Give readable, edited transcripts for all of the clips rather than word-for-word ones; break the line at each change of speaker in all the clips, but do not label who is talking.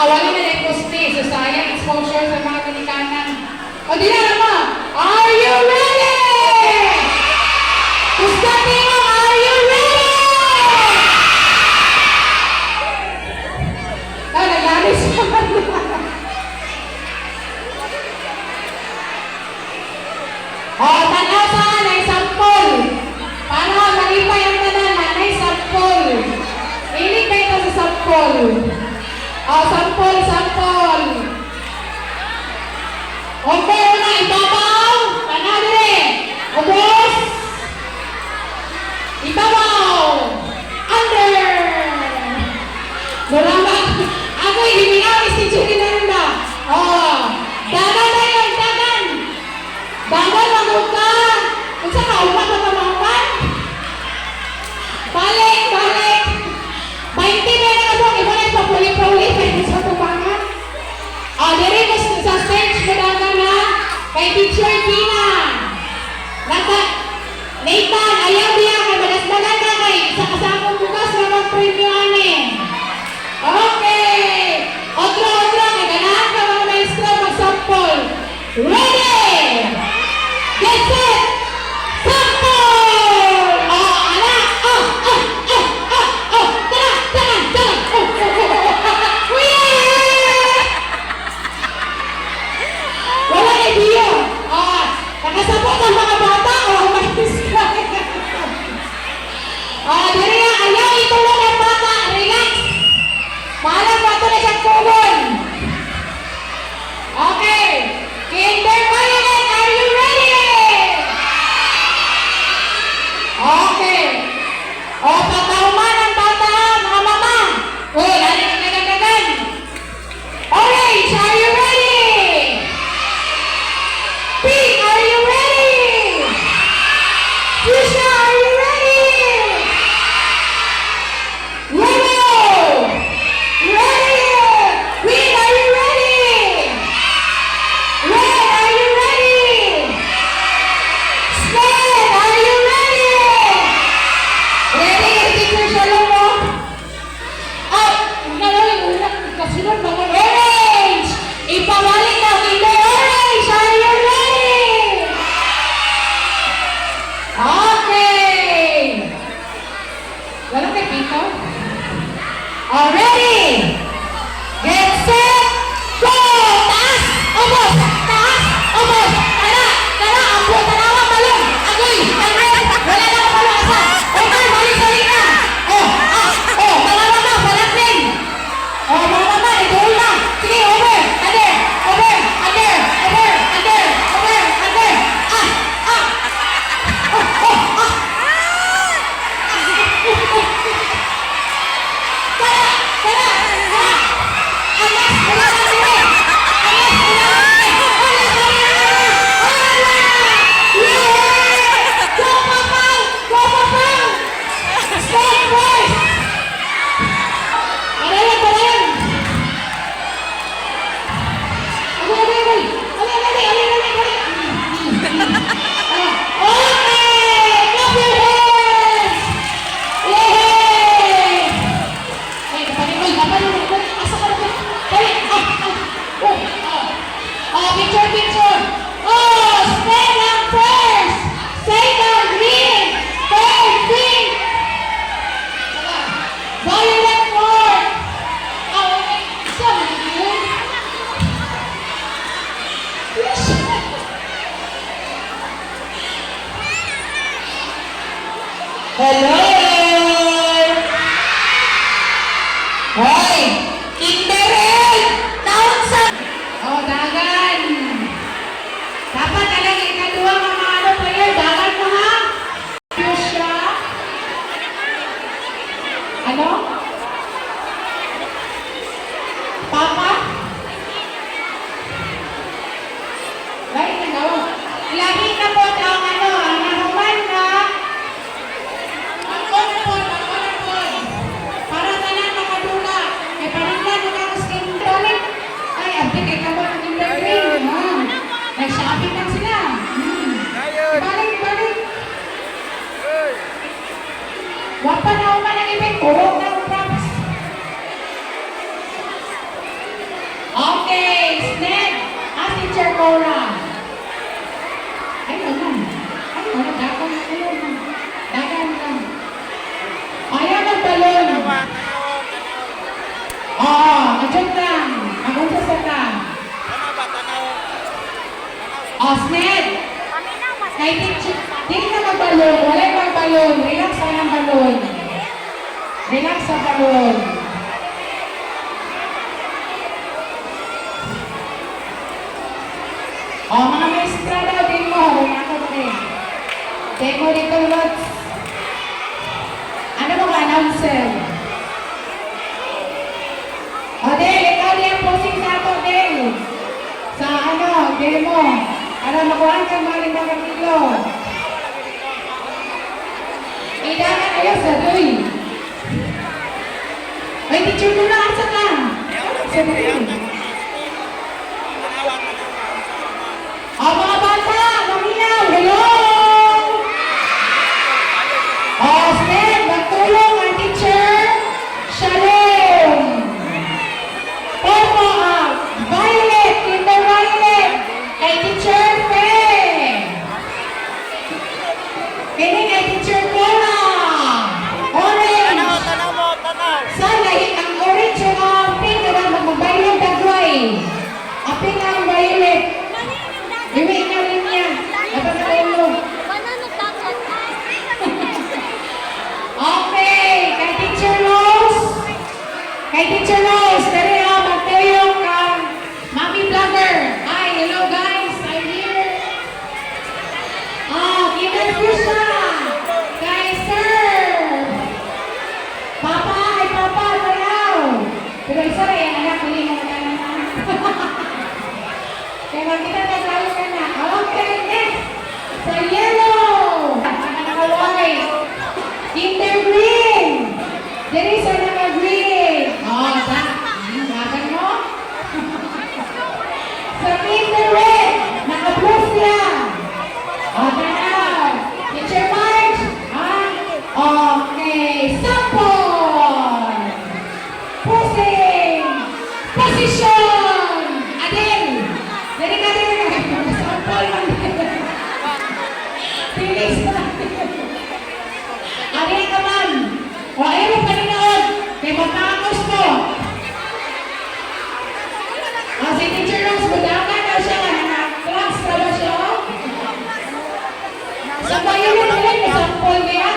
wala na yung gusti. So, sayang exposure sa mga kanikanan. O, di na naman. Are you ready? Gusto niyo, are you ready? Nangyari siya. O, tanaw saan ay sampol. Para malipay ang tanan, ay sampol. Ini kayo sa sampol. O, sampol, sampol. Okay, una, ibabaw. Tanaw dire. Ubos. Ibabaw. Under. Naraman. Ako, himingaw, istituti na rin ba? O, dagan na yun, dagan. Dagan na ka. Kung saan ka, upat na pamahukan? Balik, balik. 20 na ako, ibalit pa puli-puli. Kaya sa tumangan. O, diri ko sa stage ko dagan na. Kay Teacher Tina. Nathan, ayaw niya. Kay malasdagan ka kay isa kasakong bukas na mag-preview anin. Okay. Otro. Kay ganahan ka mga maestro mag-sample. Ready! Get set! Sample! Oh, anak! Oh! Tara! Wee! Wala na diyo. Oh, nakasabot ang mga bata o umayos ka. Oh, diri nga, ayaw itulong ang bata. Relax. Mahalang bato na siyang kulon. Okay. Kindergarten, are you ready? Okay. O, patauman ang bata, mga mama. O, lali ka nagagagan. Orange, are you ready? Pink, are you ready? Fuchsia, are you ready? Yellow, ready? Green, are you ready? Red, are you ready? Snake, are you ready? Ready? Teacher Shalom mo? Oh, una, kasunod mga orange! Ipawalik na kita orange! Are you ready? Okay! Wala kay Pito? All ready? Get set! Go! Taas! Ubos! Taas! Ubos! Tara! Ambo! Tanawa! Balon! Agoy! Agoy! Wala na ako balon! Asa! Okay! Balik na! Tanawa na! Balat din! Mama na! Ito na! Sige! Over! Under! Picture! Oh! Stay lang first! Second, green! Third, pink! Violet more! Isa mo yun? Hello! Hoy! Kinderel! Taon sa... Oh, dagan! Dapat talaga ikaduwa ng mga ano player. Dagan mo ha? Fuchsia? Ano? Papa? Right, nagawa. Ilagay na po ang ano, ang nahuman na Ang unsa sa ka? Osmed! Kay di na magbalon, walay magbalon. Relax ka ng balon. Relax sa balon. O, mga maestra daw, din mo. Wala ako din. Demo dito, Lots. Ano mga announcer? O, Del, ikaw din ang posing sa ako, Del. Sa ano, demo. Para makuhaan ka mga 5 kilo. Idahan kayo sa Doy. Ay, teacher ko na, asa ka? Sa Doy. O, mga bata, mamiyaw, hello! O, Sven, magtulong ang teacher. Shalom! Popo, Violet, Kinder Violet, kay teacher Faye. Kini kay teacher Cora. Orange. Sana ang orange yung pink na magbabayong dagway. Ang pink ang violet. Iwi na rin niya. Dapat na ulo. Okay, kay teacher Rose. Kay teacher Rose, dari magtayong kang Mami Vlogger. Hi, hello guys, I'm here. Kinder Krishna. Kay Sir. Papa, ay Papa, tayaw. Pero isa rin, anak, hindi mo magkanaman. Kaya magkita na tayo ka na. Okay, next. Sa yellow. Naka-white. Kinder Green. Dali sa naka-green. Bagan mo? Sa Kinder Red. Naka-blue siya. Tanaw. Teacher Marge. Okay. Sample. Posing. Position. Adel. Dali ka din. Sample lang. Release na. Adel ka man. O ayaw mo paninood. Kaya matangos mo. Si Teacher Rose, budakan daw siya. Naka-class na ba siya? Sa violet ulit, may sample niya.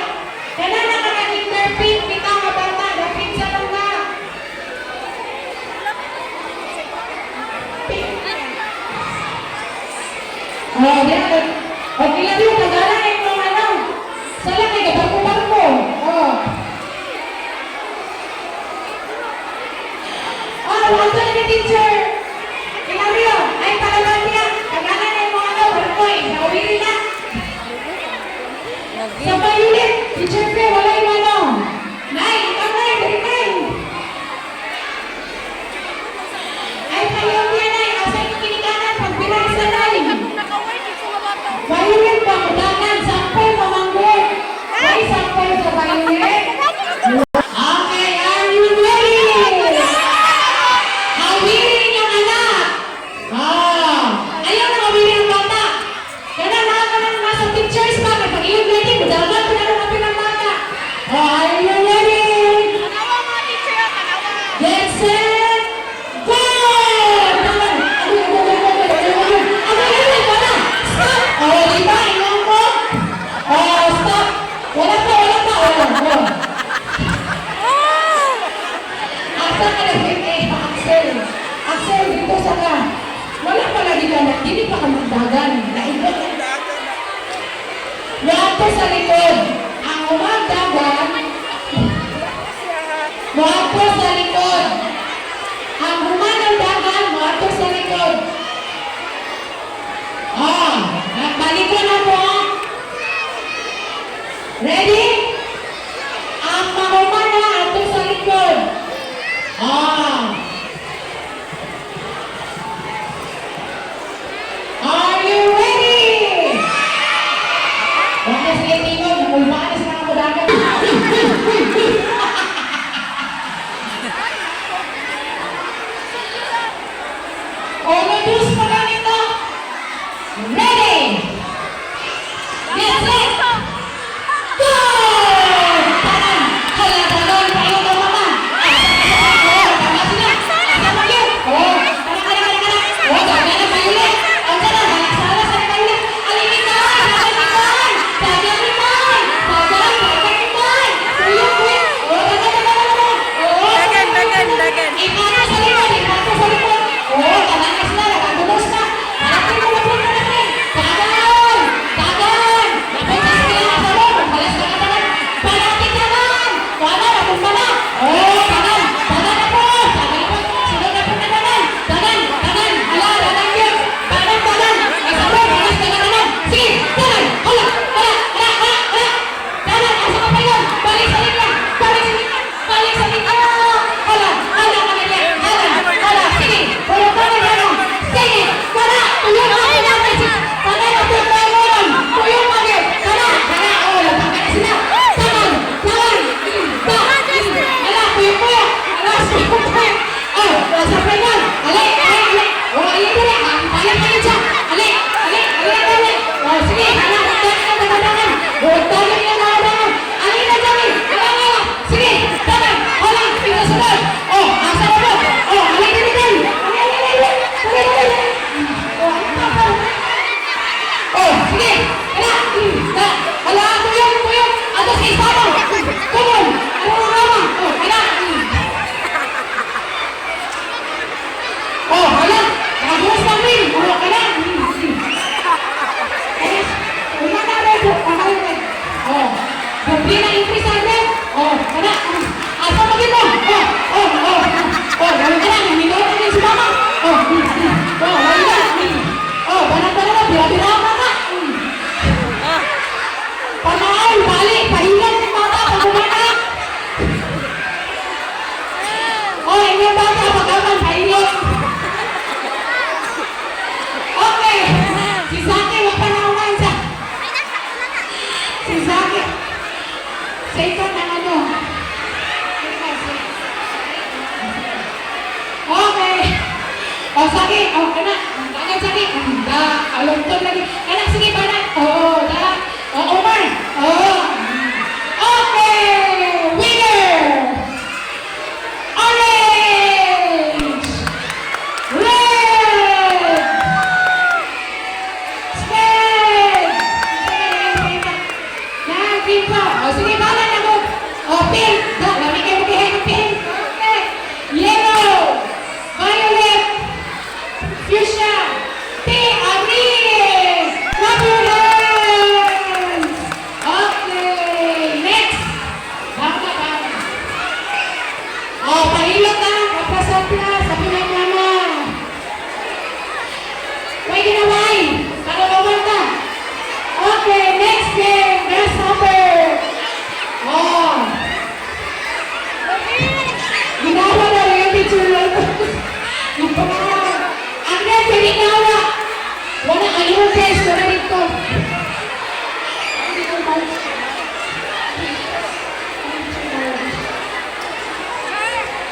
Kaya na naka-kinder pink, kita nga bata, dapit sa lungga. Pink. Diyan. Okay lang yun, tagalan yung mga ano. Sala kayo, barko-barko. Wala na teacher. Kailan yun? Ay, palaman niya. Tagalan yung mga ano, barko eh. Nakawili na. Sa violet, teacher Faye, wala yung ano. Nay, ikaw na yun, dali na yun. Ay, payaw niya na yun. Asa yung kinikanan, pagbilang sa nay. Violet ba, kudakan, sample, pamanggot. Ay, sample sa violet. Okay, are you ready? Hawili yung anak. Ayaw na hawili ang bata. Kaya na nasa teachers pa. Pag iyong ready, budagan ko na lang ang pinabata. Are you ready? Get set, go! Stop! Diba? Inong mo? Stop! Wala pa. Asa ka na Axel? Axel, dito sa ka. Wala pa lagi ka na. Hindi pa ka magdagan. Naikot. Wato sa likod. Ang umagdagan. Wato sa likod. Ang umanagdagan. Wato sa likod. Balik ko na po. Ready? Ang mahumana ato sa likod. Are you ready? Huwag na sige tingog. Nagulmaan na sila kamudagan. Introduce mo lang ito. Ready? Get set. Go! Oh, sakit. Oh, kana. Tangan sakit. Da. Alungtod lagi. Kana, sige, banat. Oh, da. Oh, Omar. Oh. Okay. Winner. Orange. Red. Spade. Yan, pink pa. Oh, sige, banat ako. Oh, pink. Da, lami kayo magiging ng pink. Okay. Yellow. Violet. Fuchsia. Pink. Green. Clap your hands. Okay. Next. Baka. Oh, pahilot na. Kapasapla. Sabi ng mama. May ginaway. Para lumanta. Okay. Next game. Grasshopper. Oh. Ginawa na rin yung picture na ito. Ang net, pininawa. Wala kayo test na dito.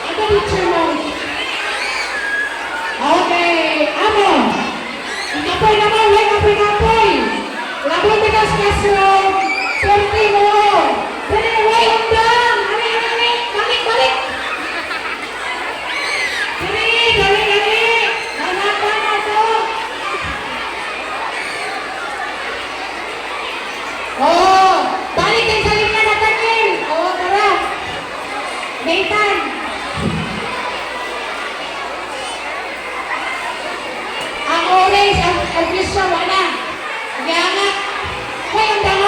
Ano picture mo? Okay. Amo. Ikapoy naman. Wait, kapoy. Labot bigas kaso. Swerte mo. Dali na, wait, undang. Balik. Dali. Hanapan na to. Oh, balik din sa linya na tanin. Oh, tara. Nathan. Ang orange, ang Christian, wala. Kaya nga, may undang